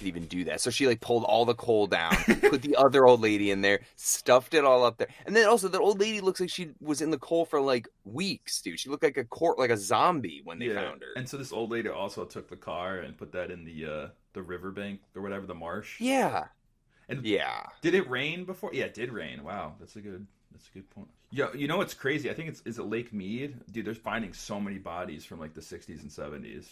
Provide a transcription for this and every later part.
could even do that. So she like pulled all the coal down, put the other old lady in there, stuffed it all up there. And then also the old lady looks like she was in the coal for like weeks, dude. She looked like like a zombie when they Yeah, found her. and so this old lady also took the car and put that in the riverbank or whatever, the marsh. Yeah. And Yeah. did it rain before? Yeah, it did rain. Wow, that's a good point. Yeah, you know what's crazy? I think it's is it Lake Mead, dude. They're finding so many bodies from like the 60s and 70s.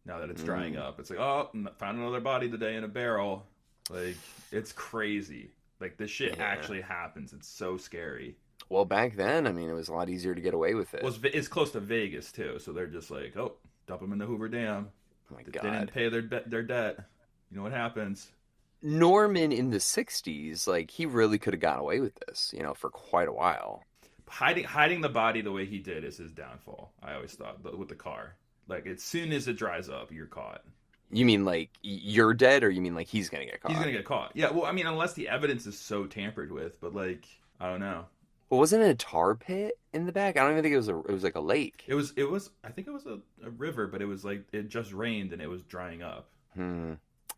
Now that it's drying Mm. up, it's like, oh, found another body today in a barrel. Like, it's crazy. Like, this shit Yeah. actually happens. It's so scary. Well, back then, I mean, it was a lot easier to get away with Well, it. it's close to Vegas too, so they're just like, oh, dump them in the Hoover Dam. Oh my They didn't God. pay their debt. You know what happens? Norman in the 60s, like, he really could have gotten away with this, for quite a while. Hiding the body the way he did is his downfall. I always thought with the car. Like, as soon as it dries up, you're caught. You mean like you're dead, or you mean like he's gonna get He's caught? gonna get caught. Yeah, well, I mean, unless the evidence is so tampered with, but like, I don't know. Well, wasn't it a tar pit in the back? I don't even think it was like a lake. It was. I think it was a river, but it was like it just rained and it was drying up. Hmm.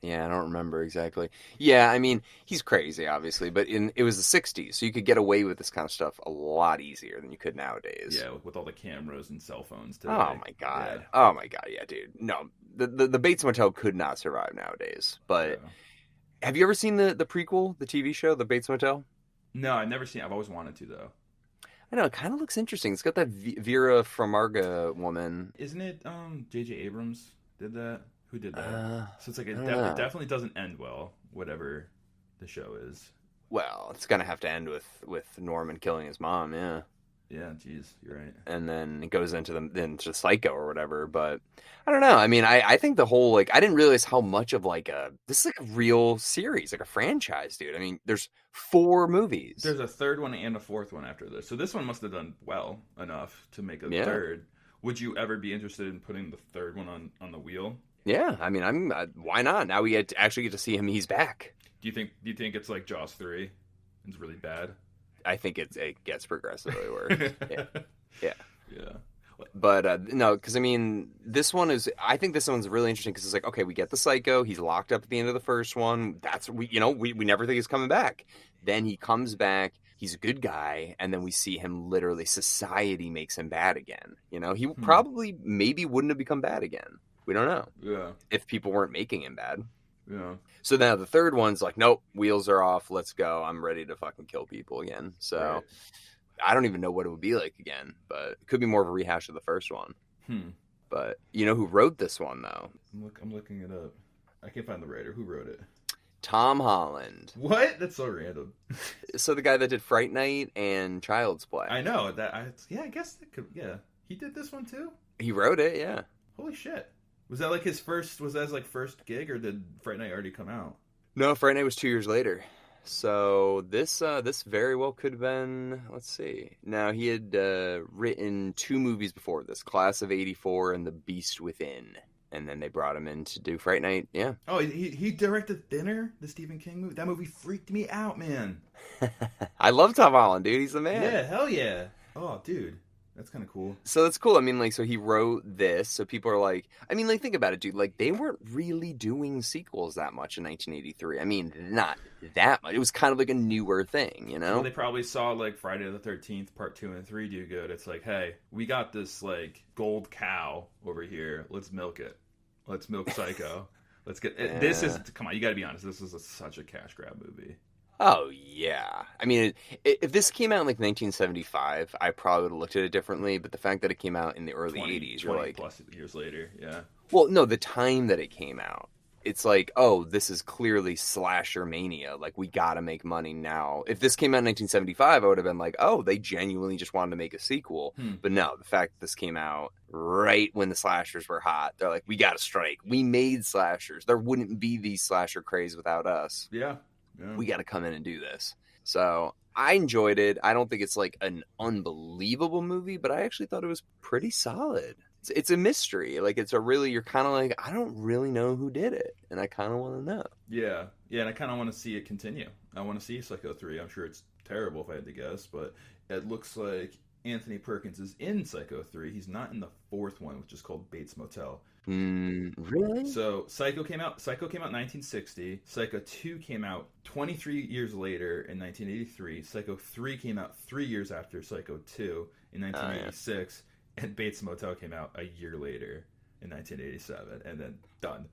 Yeah, I don't remember exactly. Yeah, I mean, he's crazy, obviously, but it was the 60s, so you could get away with this kind of stuff a lot easier than you could nowadays. Yeah, with all the cameras and cell phones Oh today. my Yeah, God. Oh my God, yeah, dude. No, the Bates Motel could not survive nowadays. But yeah. have you ever seen the prequel, the TV show, The Bates Motel? No, I've never seen. I've always wanted to though. I know, it kind of looks interesting. It's got that Vera Farmiga woman. Isn't it? J.J. Abrams did that. Who did that? So it's like I it, don't it know. definitely doesn't end well. Whatever the show is. Well, it's gonna have to end with Norman killing his mom, yeah. Yeah, jeez, you're right. And then it goes into Psycho or whatever. But I don't know. I mean, I think the whole like I didn't realize how much of like this is like a real series, like a franchise, dude. I mean, there's 4 movies. There's a third one and a fourth one after this. So this one must have done well enough to make a Yeah, third. Would you ever be interested in putting the third one on the wheel? yeah. I mean, why not? Now we actually get to see him. He's back. Do you think it's like Jaws 3? It's really bad. I think it gets progressively worse. Yeah, yeah. Yeah. But no, because I mean, I think this one's really interesting because it's like, okay, we get the Psycho. He's locked up at the end of the first one. We never think he's coming back. Then he comes back. He's a good guy, and then we see him literally. Society makes him bad again. He Hmm. probably maybe wouldn't have become bad again. We don't know Yeah. if people weren't making him bad. Yeah. So now the third one's like, nope, wheels are off. Let's go. I'm ready to fucking kill people again. So Right. I don't even know what it would be like again, but it could be more of a rehash of the first one. Hmm. But you know who wrote this one though? I'm looking it up. I can't find the writer. Who wrote it? Tom Holland. What? That's so random. So the guy that did Fright Night and Child's Play. I know that. Yeah, I guess that could. Yeah, he did this one too. He wrote it, yeah. Holy shit! Was that like his first? Was that his like first gig, or did Fright Night already come out? No, Fright Night was 2 years later. So this very well could have been. Let's see. Now he had written 2 movies before this: Class of '84 and The Beast Within. And then they brought him in to do Fright Night. Yeah. Oh, he directed Thinner, the Stephen King movie. That movie freaked me out, man. I love Tom Holland, dude. He's the man. Yeah, hell yeah. Oh, dude, that's kind of cool. So that's cool. I mean, like, so he wrote this. So people are like, I mean, like, think about it, dude. Like, they weren't really doing sequels that much in 1983. I mean, not that much. It was kind of like a newer thing, you know? Well, they probably saw like Friday the 13th Part 2 and 3 do good. It's like, hey, we got this like gold cow over here. Let's milk it. Let's milk Psycho. Let's get this is Yeah. come on. You got to be honest. This is such a cash grab movie. Oh, yeah. I mean, if this came out in like 1975, I probably would have looked at it differently. But the fact that it came out in the early 20, 80s, you're 20 like, plus years later. Yeah. well, no, the time that it came out, it's like, oh, this is clearly slasher mania. Like, we gotta make money now. If this came out in 1975, I would have been like, oh, they genuinely just wanted to make a sequel. Hmm. But no, the fact that this came out right when the slashers were hot, they're like, we gotta strike. We made slashers. There wouldn't be these slasher craze without us. Yeah. Yeah. We gotta come in and do this. So I enjoyed it. I don't think it's like an unbelievable movie, but I actually thought it was pretty solid. It's a mystery. Like, you're kind of like, I don't really know who did it, and I kind of want to know. Yeah. Yeah. And I kind of want to see it continue. I want to see Psycho 3. I'm sure it's terrible if I had to guess, but it looks like Anthony Perkins is in Psycho 3. He's not in the fourth one, which is called Bates Motel. Really? So Psycho came out. Psycho came out in 1960. Psycho 2 came out 23 years later in 1983. Psycho 3 came out 3 years after Psycho 2 in Yeah. 1986, and Bates Motel came out a year later in 1987, and then done.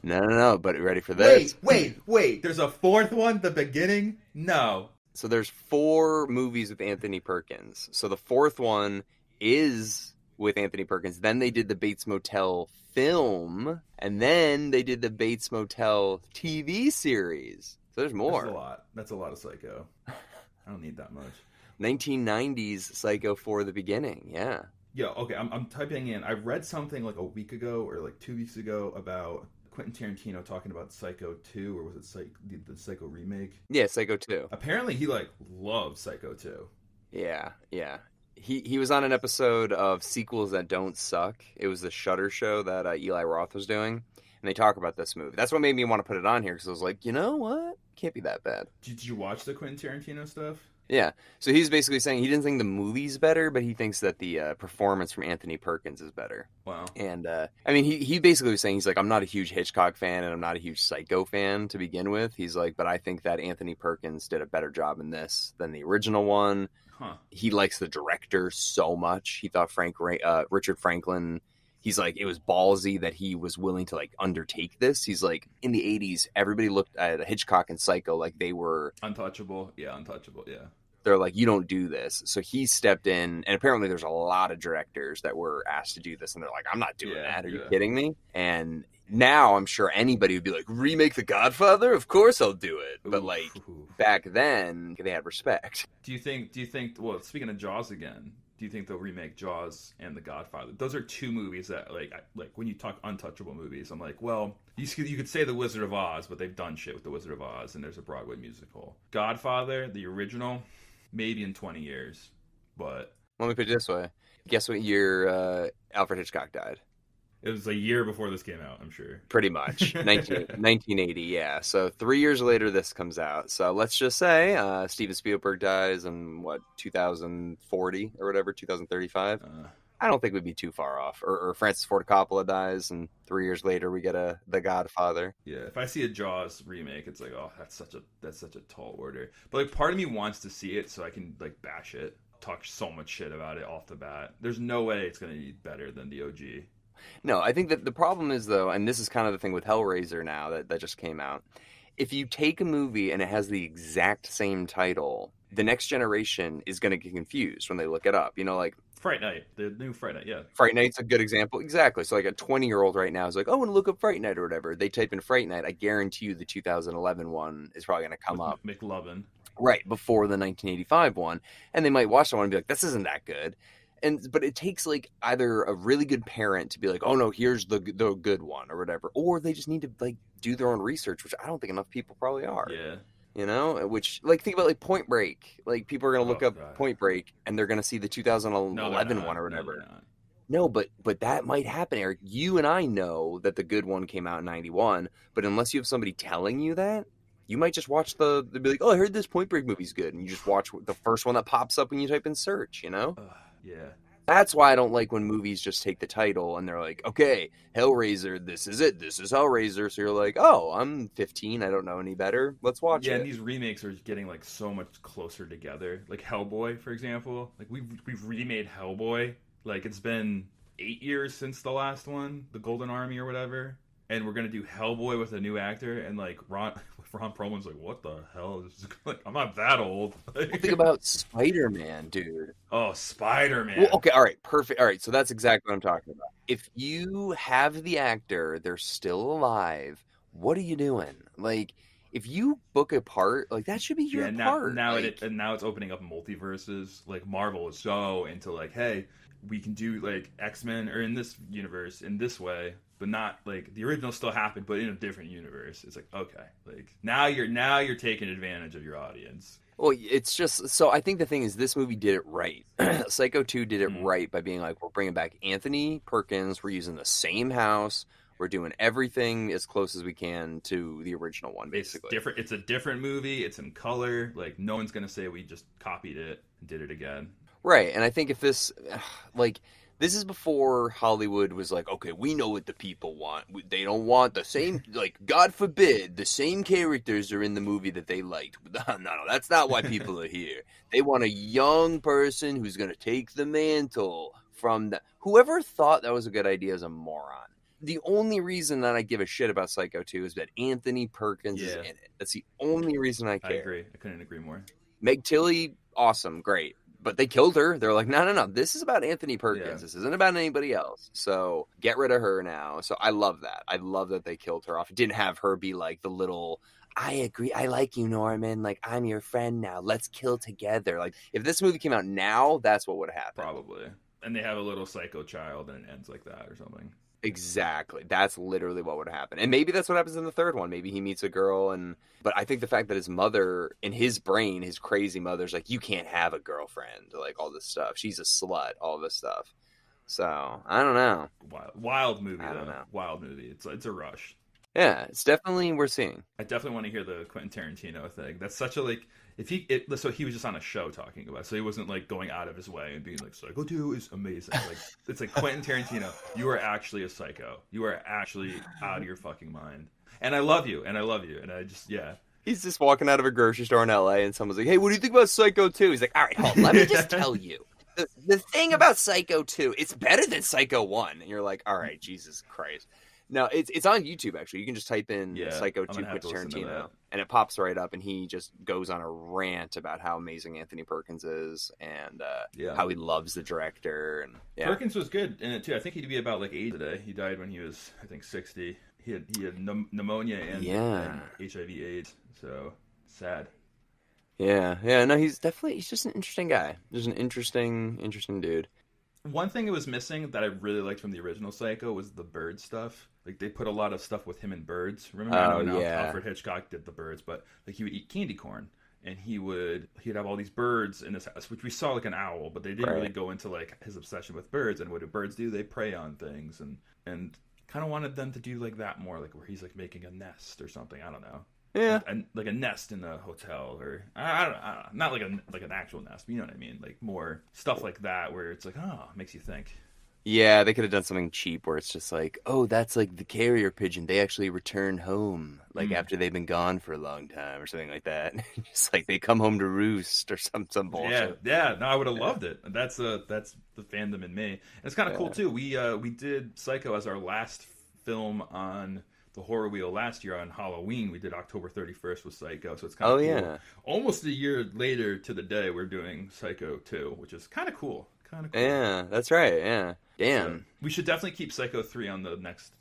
No, no, no. But ready for this? Wait. There's a fourth one. The beginning? No. So there's 4 movies with Anthony Perkins. So the 4th one is with Anthony Perkins. Then they did the Bates Motel film, and then they did the Bates Motel TV series. So there's That's a more. lot. That's a lot of Psycho. I don't need that much. 1990s Psycho for the beginning. Yeah. Yeah, okay, I'm typing in. I read something like a week ago or like 2 weeks ago about Quentin Tarantino talking about Psycho 2, or was it the Psycho remake? Yeah, Psycho 2. Apparently he like loves Psycho 2. Yeah, yeah. He was on an episode of Sequels That Don't Suck. It was the Shudder show that Eli Roth was doing, and they talk about this movie. That's what made me want to put it on here, because I was like, you know what? Can't be that bad. Did you watch the Quentin Tarantino stuff? Yeah. So he's basically saying he didn't think the movie's better, but he thinks that the performance from Anthony Perkins is better. Wow. And I mean, he basically was saying, he's like, I'm not a huge Hitchcock fan and I'm not a huge Psycho fan to begin with. He's like, but I think that Anthony Perkins did a better job in this than the original one. Huh. He likes the director so much. He thought Richard Franklin. He's like, it was ballsy that he was willing to like undertake this. He's like, in the 80s, everybody looked at Hitchcock and Psycho like they were Untouchable. Yeah, untouchable. Yeah. they're like, you don't do this. So he stepped in, and apparently there's a lot of directors that were asked to do this, and they're like, I'm not doing that. Are you kidding me? And now I'm sure anybody would be like, remake The Godfather? Of course I'll do it. But like back then, they had respect. Do you think, well, speaking of Jaws again, do you think they'll remake Jaws and The Godfather? Those are 2 movies that, like when you talk untouchable movies, I'm like, well, you could say The Wizard of Oz, but they've done shit with The Wizard of Oz, and there's a Broadway musical. Godfather, the original, maybe in 20 years, but... Let me put it this way. Guess what year Alfred Hitchcock died? It was a year before this came out, I'm sure. Pretty much. 1980, yeah. So 3 years later, this comes out. So let's just say Steven Spielberg dies in, 2040 or whatever, 2035? I don't think we'd be too far off. Or Francis Ford Coppola dies, and 3 years later, we get The Godfather. Yeah, if I see a Jaws remake, it's like, oh, that's such a tall order. But like, part of me wants to see it so I can like bash it, talk so much shit about it off the bat. There's no way it's going to be better than the OG. No, I think that the problem is, though, and this is kind of the thing with Hellraiser now that just came out. If you take a movie and it has the exact same title, the next generation is going to get confused when they look it up. You know, like Fright Night, the new Fright Night, yeah. Fright Night's a good example. Exactly. So like a 20-year-old right now is like, oh, I want to look up Fright Night or whatever. They type in Fright Night. I guarantee you the 2011 one is probably going to come up. McLovin. Right, before the 1985 one. And they might watch that one and be like, this isn't that good. But it takes like either a really good parent to be like, oh no, here's the good one or whatever, or they just need to like do their own research, which I don't think enough people probably are. Yeah. You know, which like think about like Point Break. Like people are gonna look up God. Point Break and they're gonna see the 2011 one or whatever. No, but that might happen, Eric. You and I know that the good one came out in 91, but unless you have somebody telling you that, you might just watch they'll be like, oh, I heard this Point Break movie's good, and you just watch the first one that pops up when you type in search, you know? Yeah. That's why I don't like when movies just take the title and they're like, okay, Hellraiser, this is it. This is Hellraiser. So you're like, oh, I'm 15. I don't know any better. Let's watch it. Yeah, and these remakes are getting like so much closer together. Like Hellboy, for example. Like we've remade Hellboy. Like it's been 8 years since the last one, the Golden Army or whatever. And we're gonna do Hellboy with a new actor, and like Ron Perlman's like, what the hell? Like, I'm not that old. Well, think about Spider-Man, dude. Oh, Spider-Man. Well, okay, all right, perfect. All right, so that's exactly what I'm talking about. If you have the actor, they're still alive. What are you doing? Like, if you book a part, like that should be your part. Now it's opening up multiverses. Like Marvel is so into like, hey, we can do like X-Men or in this universe in this way, but not like the original still happened, but in a different universe. It's like, okay, like now you're taking advantage of your audience. Well, it's just so I think the thing is this movie did it right. Psycho 2 did it right by being like, we're bringing back Anthony Perkins, we're using the same house, we're doing everything as close as we can to the original one, basically. It's different. It's a different movie. It's in color. Like no one's gonna say we just copied it and did it again. Right, and I think if this, like, This is before Hollywood was like, okay, we know what the people want. They don't want the same, like, God forbid, the same characters are in the movie that they liked. No, that's not why people are here. They want a young person who's going to take the mantle from the... Whoever thought that was a good idea is a moron. The only reason that I give a shit about Psycho 2 is that Anthony Perkins is in it. That's the only reason I care. I agree. I couldn't agree more. Meg Tilly, awesome, great. But they killed her. They're like, no. This is about Anthony Perkins. Yeah. This isn't about anybody else. So get rid of her now. So I love that. I love that they killed her off. It didn't have her be like the little, I agree. I like you, Norman. Like, I'm your friend now. Let's kill together. Like, if this movie came out now, that's what would have happened. Probably. And they have a little psycho child and it ends like that or something. Exactly. That's literally what would happen. And maybe that's what happens in the third one. Maybe he meets a girl but I think the fact that his mother, in his brain, his crazy mother's like, you can't have a girlfriend, like all this stuff. She's a slut, all this stuff. So, I don't know. Wild movie, I don't know. Wild movie. It's a rush. Yeah, it's definitely worth seeing. I definitely want to hear the Quentin Tarantino thing. That's such a, like, so he was just on a show talking about it, so he wasn't like going out of his way and being like, Psycho 2 is amazing. Like, it's like, Quentin Tarantino, you are actually a psycho. You are actually out of your fucking mind. And I love you, and I just, yeah. He's just walking out of a grocery store in LA and someone's like, hey, what do you think about Psycho 2? He's like, all right, hold on, let me just tell you. The thing about Psycho 2, it's better than Psycho 1. And you're like, all right, Jesus Christ. No, it's on YouTube, actually. You can just type in Psycho 2 Quentin Tarantino, and it pops right up, and he just goes on a rant about how amazing Anthony Perkins is, and how he loves the director. And Perkins was good in it, too. I think he'd be about, like, 80 today. He died when he was, I think, 60. He had pneumonia and HIV/AIDS, so sad. Yeah, no, he's just an interesting guy. Just an interesting dude. One thing it was missing that I really liked from the original Psycho was the bird stuff. Like, they put a lot of stuff with him and birds. Remember, I know Alfred Hitchcock did the birds, but like he would eat candy corn, and he'd have all these birds in his house, which we saw like an owl, but they didn't really go into like his obsession with birds. And what do birds do? They prey on things, and kind of wanted them to do like that more, like where he's like making a nest or something. I don't know. Yeah, like a nest in a hotel, or I don't know, not like an actual nest, but you know what I mean, like more stuff like that where it's like, oh, it makes you think. Yeah, they could have done something cheap where it's just like, oh, that's like the carrier pigeon. They actually return home like after they've been gone for a long time or something like that. Just like they come home to roost or some bullshit. Yeah. No, I would have loved it. That's the fandom in me. And it's kind of cool too. We did Psycho as our last film on the horror wheel last year on Halloween. We did October 31st with Psycho, so it's kind of cool. Yeah. Almost a year later to the day, we're doing Psycho 2, which is kind of cool. Yeah, that's right. Yeah, damn. So we should definitely keep Psycho 3 on the next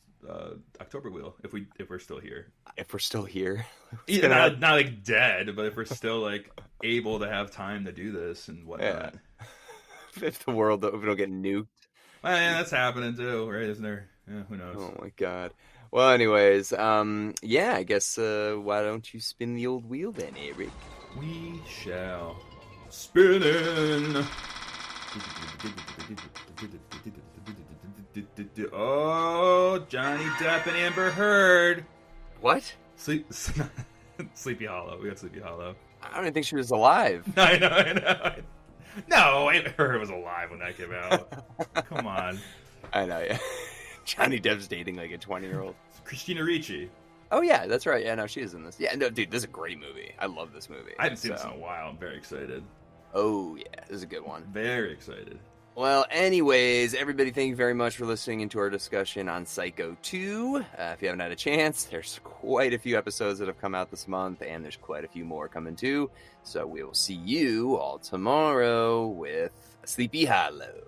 October wheel if we're still here. If we're still here, not like dead, but if we're still like able to have time to do this and whatnot. Yeah. If we don't get nuked. Well, yeah, that's happening too, right? Isn't there? Yeah, who knows? Oh my god. Well, anyways, I guess why don't you spin the old wheel then, Erik? We shall spin in. Oh, Johnny Depp and Amber Heard. What? Sleepy Hollow. We got Sleepy Hollow. I don't even think she was alive. I know. No, Amber Heard was alive when that came out. Come on. I know, yeah. Johnny Depp's dating like a 20-year-old. Christina Ricci. Oh, yeah, that's right. Yeah, no, she is in this. Yeah, no, dude, this is a great movie. I love this movie. I haven't seen this in a while. I'm very excited. Oh, yeah, this is a good one. Very excited. Well, anyways, everybody, thank you very much for listening into our discussion on Psycho 2. If you haven't had a chance, there's quite a few episodes that have come out this month, and there's quite a few more coming too. So we will see you all tomorrow with Sleepy Hollow.